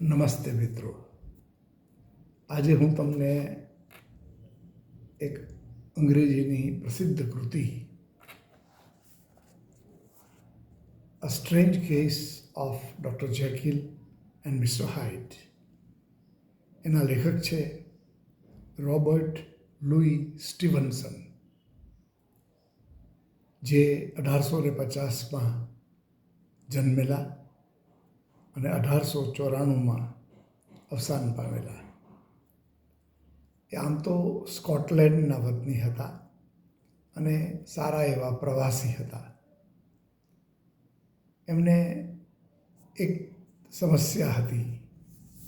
નમસ્તે મિત્રો. આજે હું તમને એક અંગ્રેજીની પ્રસિદ્ધ કૃતિ a strange case of doctor Jekyll and mister Hyde એના લેખક છે રોબર્ટ લુઈ સ્ટીવનસન, જે 1850માં જન્મેલા અને 1894માં અવસાન પામેલા. એ આમ તો સ્કોટલેન્ડના વતની હતા અને સારા એવા પ્રવાસી હતા. એમને એક સમસ્યા હતી,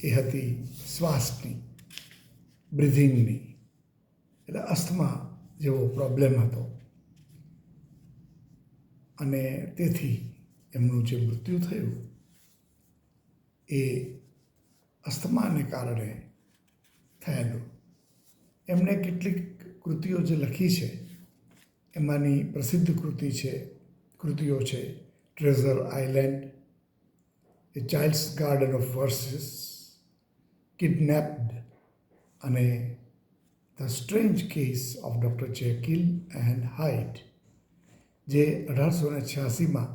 એ હતી શ્વાસની, બ્રિધિંગની, એટલે અસ્થમા જેવો પ્રોબ્લેમ હતો અને તેથી એમનું જે મૃત્યુ થયું એ અસ્થમાને કારણે થયેલું. એમણે કેટલીક કૃતિઓ જે લખી છે એમાંની પ્રસિદ્ધ કૃતિઓ છે treasure island, a child's garden of verses, kidnapped અને the strange case of doctor Jekyll and Hyde, જે 1886માં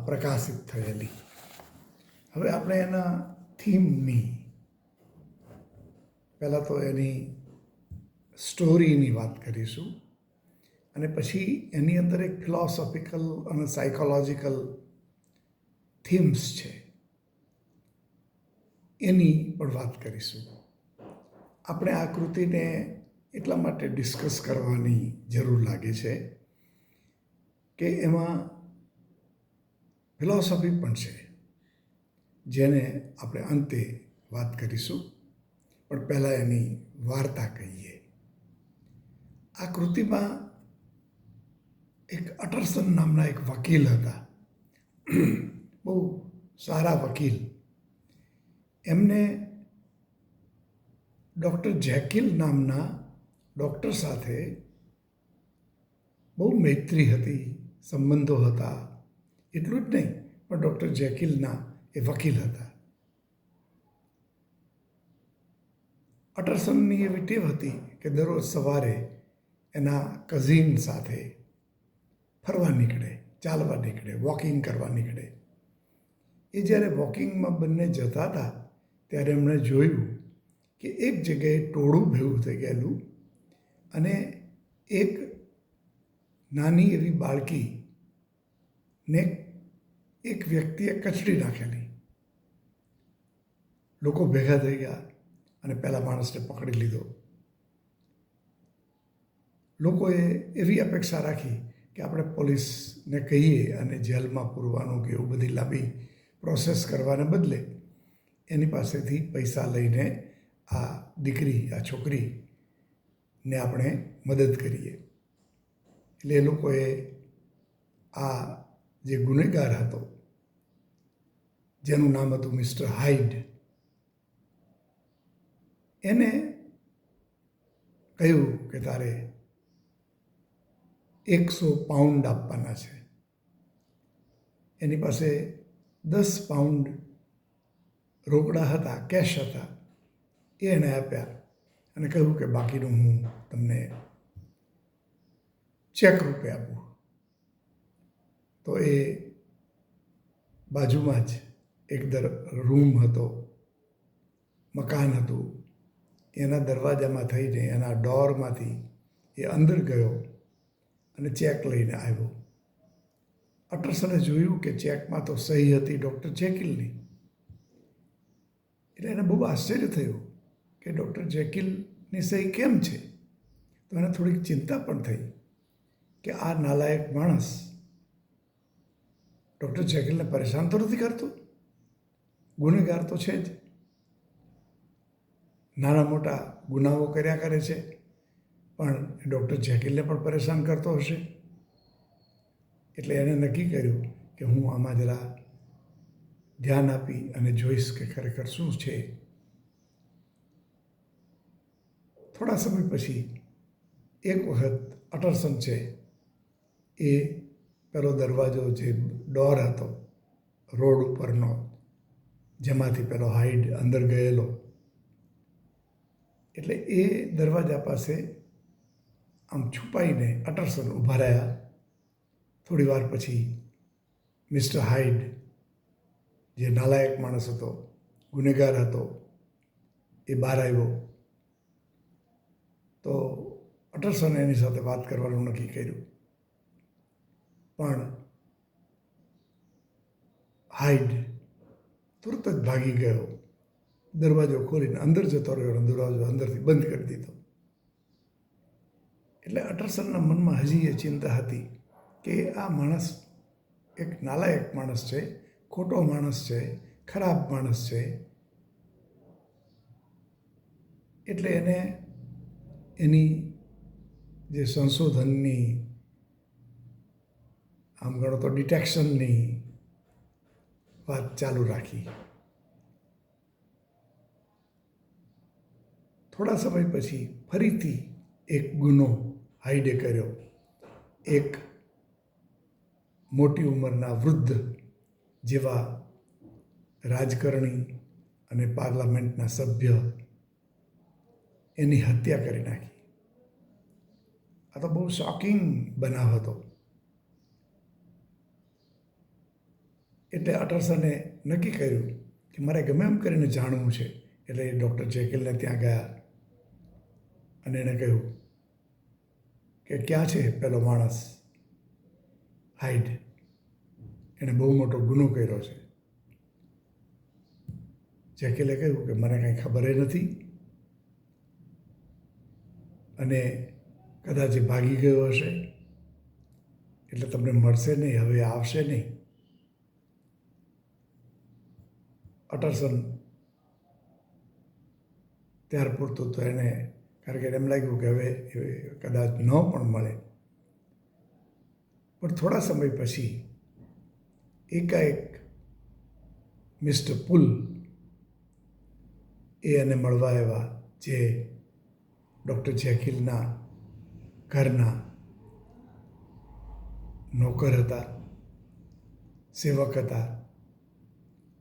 પ્રકાશિત થયેલી. હવે આપણે એના થીમની, પહેલાં તો એની સ્ટોરીની વાત કરીશું અને પછી એની અંદર એક ફિલોસોફિકલ અને સાયકોલોજીકલ થીમ્સ છે એની પણ વાત કરીશું. આપણે આ કૃતિને એટલા માટે ડિસ્કસ કરવાની જરૂર લાગે છે કે એમાં ફિલોસોફી પણ છે, જેને આપણે અંતે વાત કરીશું. પણ પહેલાં એની વાર્તા કહીએ. આ કૃતિમાં એક અટરસન નામના એક વકીલ હતા, બહુ સારા વકીલ. એમને ડૉક્ટર જેકિલ નામના ડૉક્ટર સાથે બહુ મૈત્રી હતી, સંબંધો હતા. એટલું જ નહીં, પણ ડૉક્ટર જેકિલના એ વકીલ હતા. અટરસનની એવી ટેવ હતી કે દરરોજ સવારે એના કઝિન સાથે ફરવા નીકળે, ચાલવા નીકળે, વોકિંગ કરવા નીકળે. એ જ્યારે વોકિંગમાં બંને જતા હતા ત્યારે એમણે જોયું કે એક જગ્યાએ ટોળું ભેગું થઈ ગયેલું અને એક નાની એવી બાળકીને એક વ્યક્તિએ કચડી નાખેલી. લોકો ભેગા થઈ ગયા અને પહેલા માણસને પકડી લીધો. લોકોએ એવી અપેક્ષા રાખી કે આપણે પોલીસને કહીએ અને જેલમાં પૂરવાનું કે એવું બધી લાંબી પ્રોસેસ કરવાને બદલે એની પાસેથી પૈસા લઈને આ દીકરી, આ છોકરીને આપણે મદદ કરીએ. એટલે એ લોકોએ આ જે ગુનેગાર હતો, જેનું નામ હતું મિસ્ટર હાઇડ, એને કહ્યું કે તારે 100 પાઉન્ડ આપવાના છે. એની પાસે 10 પાઉન્ડ રોકડા હતા, કેશ હતા. એ એણે આપ્યા અને કહ્યું કે બાકીનું હું તમને ચેક રૂપે આપું. તો એ બાજુમાં જ એક રૂમ હતો, મકાન હતું. એના દરવાજામાં થઈને, એના ડોરમાંથી એ અંદર ગયો અને ચેક લઈને આવ્યો. અટરસને જોયું કે ચેકમાં તો સહી હતી ડૉક્ટર જેકિલની. એટલે એને બહુ આશ્ચર્ય થયું કે ડૉક્ટર જેકિલની સહી કેમ છે. તો એને થોડીક ચિંતા પણ થઈ કે આ નાલાયક માણસ ડૉક્ટર જેકિલને પરેશાન તો નથી કરતો, ગુનેગાર તો છે જ, નાના મોટા ગુનાઓ કર્યા કરે છે, પણ ડૉક્ટર જેકિલને પણ પરેશાન કરતો હશે. એટલે એણે નક્કી કર્યું કે હું આમાં જરા ધ્યાન આપી અને જોઈશ કે ખરેખર શું છે. થોડા સમય પછી એક વખત અટરસન છે એ પેલો દરવાજો, જે ડોર હતો રોડ ઉપરનો, જેમાંથી પેલો હાઈડ અંદર ગયેલો. એટલે એ દરવાજા પાસે આમ છુપાઈને અટરસન ઊભા રહ્યા. થોડી વાર પછી મિસ્ટર હાઈડ, જે નાલાયક માણસ હતો, ગુનેગાર હતો, એ બહાર આવ્યો. તો અટરસને એની સાથે વાત કરવાનું નક્કી કર્યું. પણ હાઈડ તુરત જ ભાગી ગયો. દરવાજો ખોલીને અંદર જતો રહ્યો અને દરવાજો અંદરથી બંધ કરી દીધો. એટલે અટરસનના મનમાં હજી એ ચિંતા હતી કે આ માણસ એક નાલાયક માણસ છે, ખોટો માણસ છે, ખરાબ માણસ છે. એટલે એને એની જે સંશોધનની, આમ ગણો તો ડિટેક્શનની વાત ચાલુ રાખી. થોડા સમય પછી ફરીથી એક ગુનો હાઈડે કર્યો. એક મોટી ઉંમરના વૃદ્ધ જેવા રાજકારણી અને પાર્લામેન્ટના સભ્ય, એની હત્યા કરી નાખી. આ તો બહુ શોકિંગ બનાવ હતો. એટલે અટરસને નક્કી કર્યું કે મારે ગમે એમ કરીને જાણવું છે. એટલે એ ડૉક્ટર જેકિલને ત્યાં ગયા અને એણે કહ્યું કે ક્યાં છે પેલો માણસ હાઈડ, એણે બહુ મોટો ગુનો કર્યો છે. જેકિલે કહ્યું કે મને કંઈ ખબર નથી અને કદાચ એ ભાગી ગયો હશે, એટલે તમને મળશે નહીં, હવે આવશે નહીં. અટરસન ત્યાર પૂરતું તો એને, કારણ કે એમ લાગ્યું કે હવે કદાચ ન પણ મળે. પણ થોડા સમય પછી એકાએક મિસ્ટર પુલ એ એને મળવા આવ્યા, જે ડૉક્ટર જેકિલના ઘરના નોકર હતા, સેવક હતા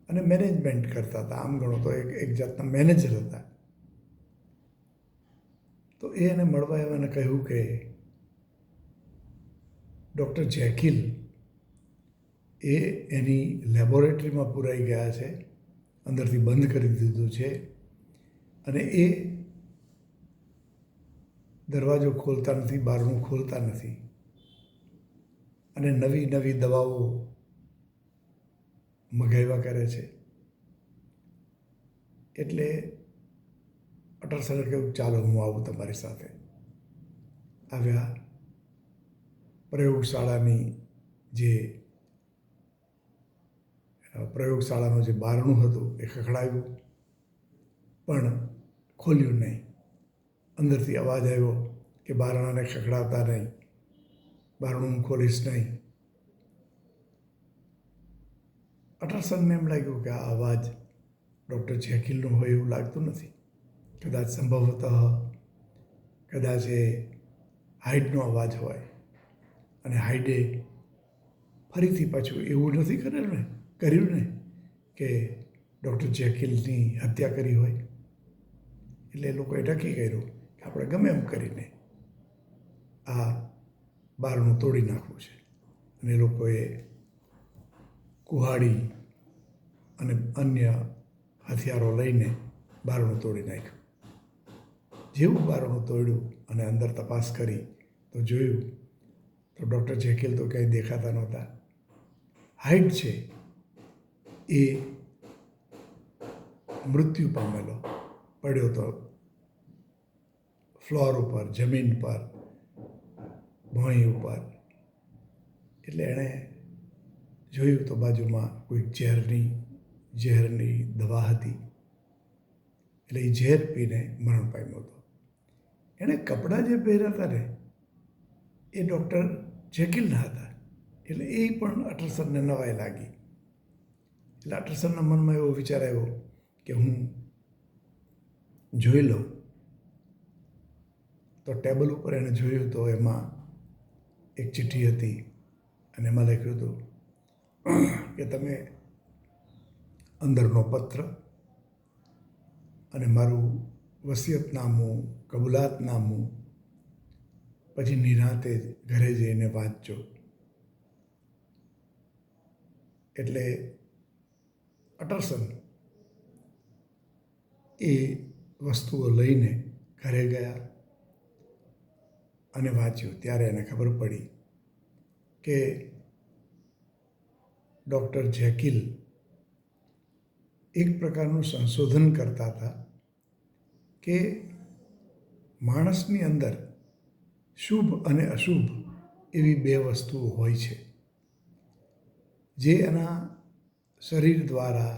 અને મેનેજમેન્ટ કરતા હતા. આમ ગણો તો એક જાતના મેનેજર હતા. તો એ એને મળવા આવ્યા અને કહ્યું કે ડૉક્ટર જેકિલ એ એની લેબોરેટરીમાં પુરાઈ ગયા છે, અંદરથી બંધ કરી દીધું છે અને એ દરવાજો ખોલતા નથી, બારણું ખોલતા નથી અને નવી નવી દવાઓ મગાવ્યા કરે છે. એટલે અટરસને કહ્યું ચાલો હું આવું તમારી સાથે. આવ્યા. પ્રયોગશાળાનું જે બારણું હતું એ ખખડાવ્યું, પણ ખોલ્યું નહીં. અંદરથી અવાજ આવ્યો કે બારણાને ખખડાવતા નહીં, બારણું ખોલીશ નહીં. અટરસનને એમ લાગ્યું કે આ અવાજ ડૉક્ટર જેકિલનો હોય એવું લાગતું નથી. કદાચ સંભવતઃ કદાચ એ હાઈડનો અવાજ હોય અને હાઈડે ફરીથી પાછું એવું નથી કર્યું ને કે ડૉક્ટર જેકિલની હત્યા કરી હોય. એટલે એ લોકોએ નક્કી કર્યું કે આપણે ગમે એમ કરીને આ બારણું તોડી નાખવું છે. અને એ લોકોએ કુહાડી અને અન્ય હથિયારો લઈને બારણું તોડી નાખ્યું. જેવું બારણું તોડ્યું અને અંદર તપાસ કરી તો જોયું તો ડૉક્ટર જેકિલ તો કંઈ દેખાતા નહોતા. હાઈડ છે એ મૃત્યુ પામેલો પડ્યો તો ફ્લોર ઉપર, જમીન પર, ભોંય ઉપર. એટલે એણે જોયું તો બાજુમાં કોઈક ઝેરની દવા હતી. એટલે એ ઝેર પીને મરણ પામ્યો હતો. એણે કપડાં જે પહેર્યા હતા ને એ ડૉક્ટર જેકિલના હતા. એટલે એ પણ અટરસનને નવાઈ લાગી. એટલે અટરસનના મનમાં એવો વિચાર આવ્યો કે હું જોઈ લઉં. તો ટેબલ ઉપર એણે જોયું તો એમાં એક ચિઠ્ઠી હતી અને એમાં લખ્યું હતું કે તમે અંદરનો પત્ર અને મારું વસિયતનામું, કબૂલાતનામું પછી નિરાંતે ઘરે જઈને વાંચજો. એટલે અટરસન એ વસ્તુઓ લઈને ઘરે ગયા અને વાંચ્યું. ત્યારે એને ખબર પડી કે ડૉક્ટર જેકિલ એક પ્રકારનું સંશોધન કરતા હતા કે માણસની અંદર શુભ અને અશુભ એવી બે વસ્તુઓ હોય છે જે એના શરીર દ્વારા,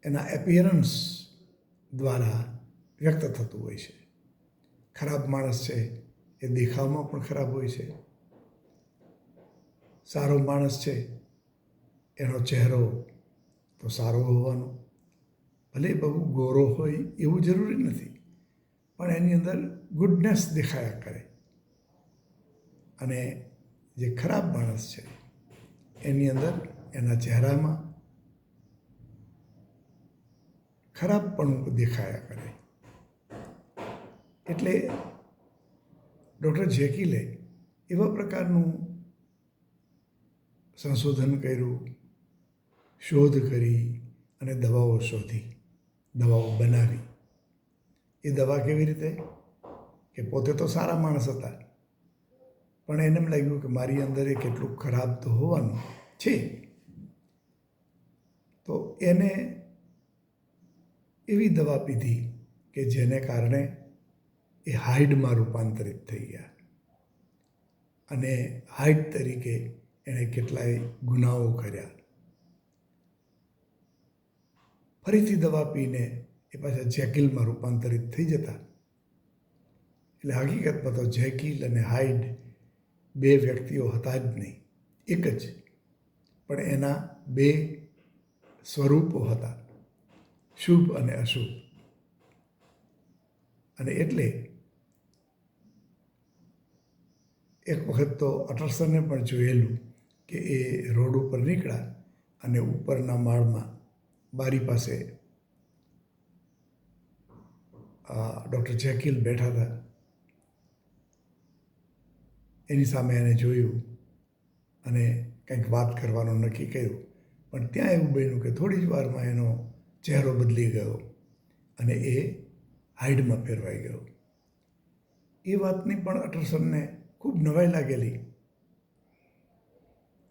એના એપિયરન્સ દ્વારા વ્યક્ત થતું હોય છે. ખરાબ માણસ છે એ દેખાવમાં પણ ખરાબ હોય છે. સારો માણસ છે એનો ચહેરો તો સારો હોવાનો, ભલે બહુ ગોરો હોય એવું જરૂરી નથી, પણ એની અંદર ગુડનેસ દેખાયા કરે. અને જે ખરાબ માણસ છે એની અંદર એના ચહેરામાં ખરાબપણું દેખાયા કરે. એટલે ડૉક્ટર જેકિલે એવા પ્રકારનું સંશોધન કર્યું, શોધ કરી અને દવાઓ શોધી, દવાઓ બનાવી. એ દવા કેવી રીતે કે પોતે તો સારા માણસ હતા, પણ એને એમ લાગ્યું કે મારી અંદર એ કેટલું ખરાબ તો હોવાનું છે. તો એને એવી દવા પીધી કે જેને કારણે એ હાઇડમાં રૂપાંતરિત થઈ ગયા અને હાઇડ તરીકે એણે કેટલાય ગુનાઓ કર્યા. ફરીથી દવા પીને એ પાછા જેકિલમાં રૂપાંતરિત થઈ જતા. એટલે હકીકતમાં તો જેકિલ અને હાઇડ બે વ્યક્તિઓ હતા જ નહીં, એક જ, પણ એના બે સ્વરૂપો હતા, શુભ અને અશુભ. અને એટલે એક વખત તો અટરસને પણ જોયેલું કે એ રોડ ઉપર નીકળ્યા અને ઉપરના માળમાં બારી પાસે ડૉક્ટર જેકિલ બેઠા હતા. એની સામે એને જોયું અને કંઈક વાત કરવાનું નક્કી કર્યું, પણ ત્યાં એવું બન્યું કે થોડી જ વારમાં એનો ચહેરો બદલી ગયો અને એ હાઇડમાં ફેરવાઈ ગયો. એ વાતની પણ અટરસનને ખૂબ નવાઈ લાગેલી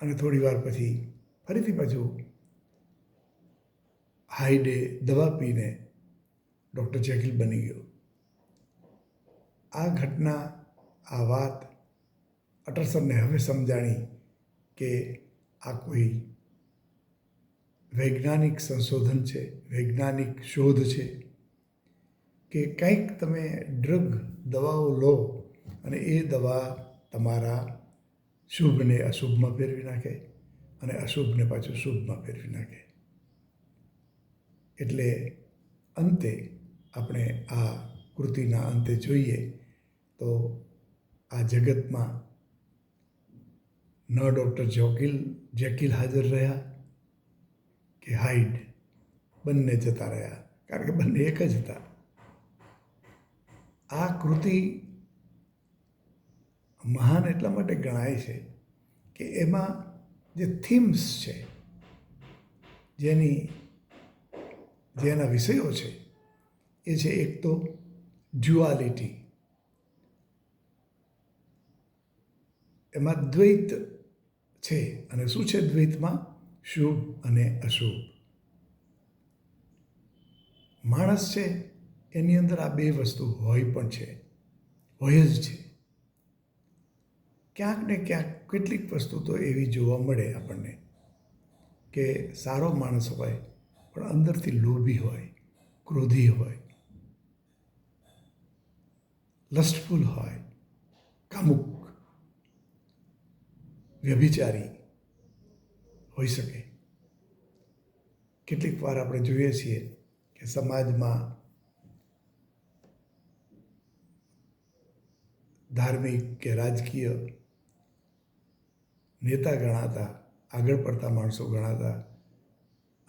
અને થોડી વાર પછી ફરીથી પાછું હાઇડે દવા પીને ડૉક્ટર જેકિલ બની ગયો. આ ઘટના, આ વાત અટરસનને હવે સમજાણી કે આ કોઈ વૈજ્ઞાનિક સંશોધન છે, વૈજ્ઞાનિક શોધ છે કે કંઈક તમે ડ્રગ, દવાઓ લો અને એ દવા તમારા શુભને અશુભમાં ફેરવી નાખે અને અશુભને પાછું શુભમાં ફેરવી નાખે. એટલે અંતે આપણે આ કૃતિના અંતે જોઈએ તો આ જગતમાં ન ડૉક્ટર જેકિલ હાજર રહ્યા કે હાઇડ, બંને જતા રહ્યા, કારણ કે બંને એક જ હતા. આ કૃતિ મહાન એટલા માટે ગણાય છે કે એમાં જે થીમ્સ છે, જેના વિષયો છે એ છે એક તો ડ્યુઆલિટી, એમાં દ્વૈત છે. અને શું છે દ્વૈતમાં? શુભ અને અશુભ. માણસ છે એની અંદર આ બે વસ્તુ હોય પણ છે, હોય જ છે. ક્યાંક ને ક્યાંક કેટલીક વસ્તુ તો એવી જોવા મળે આપણને કે સારો માણસ હોય પણ અંદરથી લોભી હોય, ક્રોધી હોય, લસ્ટફુલ હોય, કામુક, વ્યભિચારી હોઈ શકે. કેટલીક વાર આપણે જોઈએ છીએ કે સમાજમાં ધાર્મિક કે રાજકીય નેતા ગણાતા, આગળ પડતા માણસો ગણાતા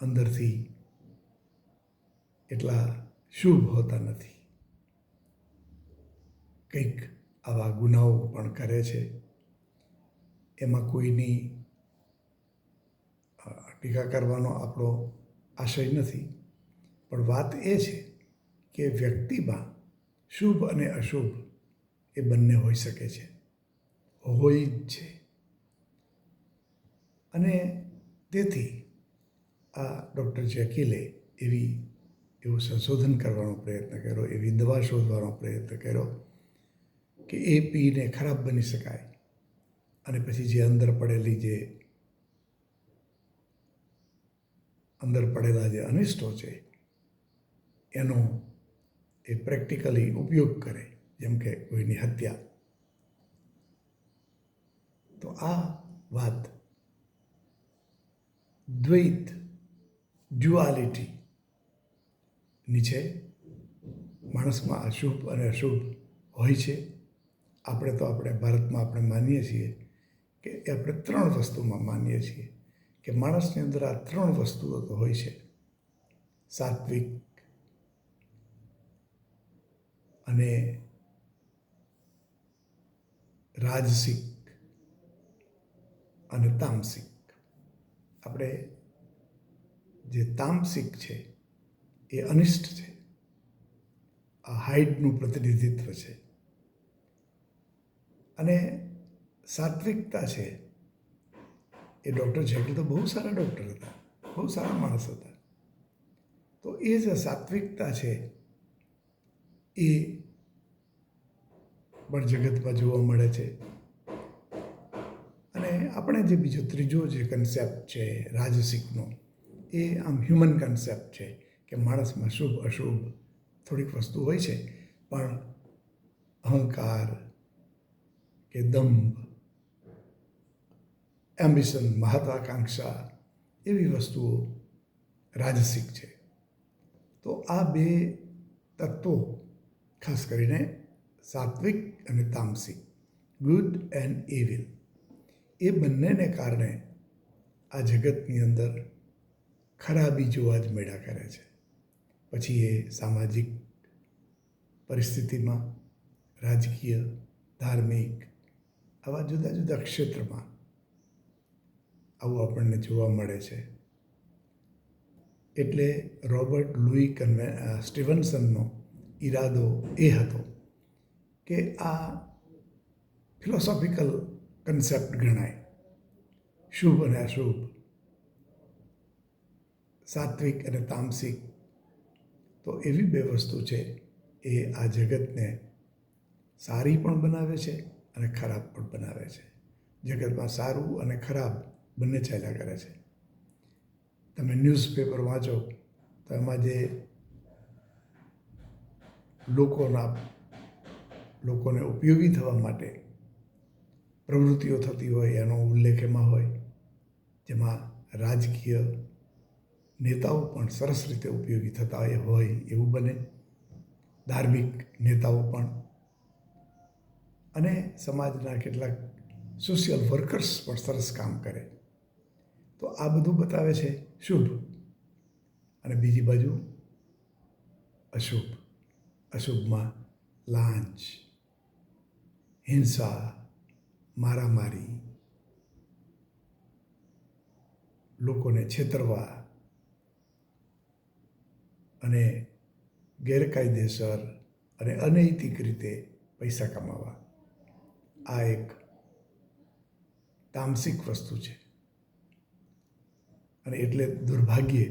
અંદરથી એટલા શુભ હોતા નથી. કંઈક આવા ગુનાઓ પણ કરે છે. એમાં કોઈની ટીકા કરવાનો આપણો આશય નથી, પણ વાત એ છે કે વ્યક્તિમાં શુભ અને અશુભ એ બંને હોઈ શકે છે, હોય જ છે. અને તેથી આ ડૉક્ટર જેકીલે એવું સંશોધન કરવાનો પ્રયત્ન કર્યો, એવી દવા શોધવાનો પ્રયત્ન કર્યો કે એ પીને ખરાબ બની શકાય અને પછી જે અંદર પડેલા જે અનિષ્ટો છે એનો એ પ્રેક્ટિકલી ઉપયોગ કરે, જેમ કે કોઈની હત્યા. તો આ વાત દ્વૈત ડ્યુઆલિટીની છે. માણસમાં અશુભ અને અશુભ હોય છે. આપણે ભારતમાં આપણે માનીએ છીએ કે આપણે 3 વસ્તુમાં માનીએ છીએ કે માણસની અંદર આ 3 વસ્તુઓ તો હોય છે: સાત્વિક અને રાજસિક અને તામસિક. આપણે જે તામસિક છે એ અનિષ્ટ છે, આ હાઇડનું પ્રતિનિધિત્વ છે. અને સાત્વિકતા છે એ ડૉક્ટર જેકીલ તો બહુ સારા ડૉક્ટર હતા, બહુ સારા માણસ હતા. તો એ જે સાત્વિકતા છે એ પણ જગતમાં જોવા મળે છે. અને આપણે જે ત્રીજો જે કન્સેપ્ટ છે રાજસિકનો, એ આમ હ્યુમન કન્સેપ્ટ છે કે માણસમાં શુભ અશુભ થોડીક વસ્તુ હોય છે, પણ અહંકાર કે દંભ, એમ્બિશન, મહત્વાકાંક્ષા એવી વસ્તુઓ રાજસિક છે. તો આ 2 તત્વો, ખાસ કરીને સાત્વિક અને તામસિક, ગુડ એન્ડ ઇવિલ, એ બંનેને કારણે આ જગતની અંદર ખરાબી જોવા જ મળ્યા કરે છે. પછી એ સામાજિક પરિસ્થિતિમાં, રાજકીય, ધાર્મિક, આવા જુદા જુદા ક્ષેત્રમાં આવું આપણને જોવા મળે છે. એટલે રોબર્ટ લૂઈ સ્ટીવન્સનનો ઈરાદો એ હતો કે આ ફિલોસોફિકલ કન્સેપ્ટ ગણાય, શુભ અને અશુભ, સાત્વિક અને તામસિક. તો એવી 2 વસ્તુ છે એ આ જગતને સારી પણ બનાવે છે અને ખરાબ પણ બનાવે છે. જગતમાં સારું અને ખરાબ બંને ચાલ્યા કરે છે. તમે ન્યૂઝપેપર વાંચો તો એમાં જે લોકોને ઉપયોગી થવા માટે પ્રવૃત્તિઓ થતી હોય એનો ઉલ્લેખ એમાં હોય, જેમાં રાજકીય નેતાઓ પણ સરસ રીતે ઉપયોગી થતા હોય એવું બને, ધાર્મિક નેતાઓ પણ, અને સમાજના કેટલાક સોશિયલ વર્કર્સ પણ સરસ કામ કરે. તો આ બધું બતાવે છે શુભ, અને બીજી બાજુ અશુભ. અશુભમાં લાંચ, હિંસા, મારામારી, લોકોને છેતરવા અને ગેરકાયદેસર અને અનૈતિક રીતે પૈસા કમાવા, આ એક તામસિક વસ્તુ છે. અને એટલે દુર્ભાગ્યે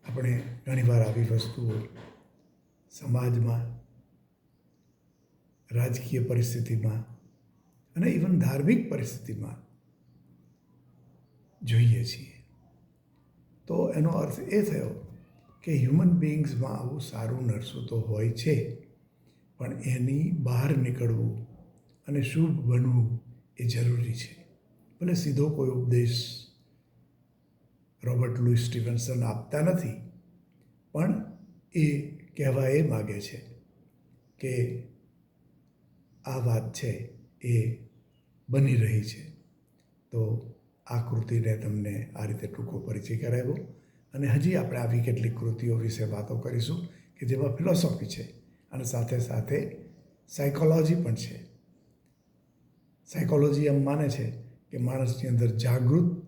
આપણે ઘણીવાર આવી વસ્તુઓ સમાજમાં, રાજકીય પરિસ્થિતિમાં અને ઇવન ધાર્મિક પરિસ્થિતિમાં જોઈએ છીએ. તો એનો અર્થ એ થયો કે હ્યુમન બિઈંગ્સમાં આવું સારું નરસું તો હોય છે, પણ એની બહાર નીકળવું અને શુભ બનવું એ જરૂરી છે. ભલે સીધો કોઈ ઉપદેશ રોબર્ટ લૂઈ સ્ટીવન્સન આપતા નથી, પણ એ કહેવા એ માગે છે કે આ વાત છે એ બની રહી છે. તો આ કૃતિને તમને આ રીતે ટૂંકો પરિચય કરાવ્યો અને હજી આપણે આવી કેટલીક કૃતિઓ વિશે વાતો કરીશું કે જેમાં ફિલોસોફી છે અને સાથે સાથે સાયકોલોજી પણ છે. સાયકોલોજી એમ માને છે કે માણસની અંદર જાગૃત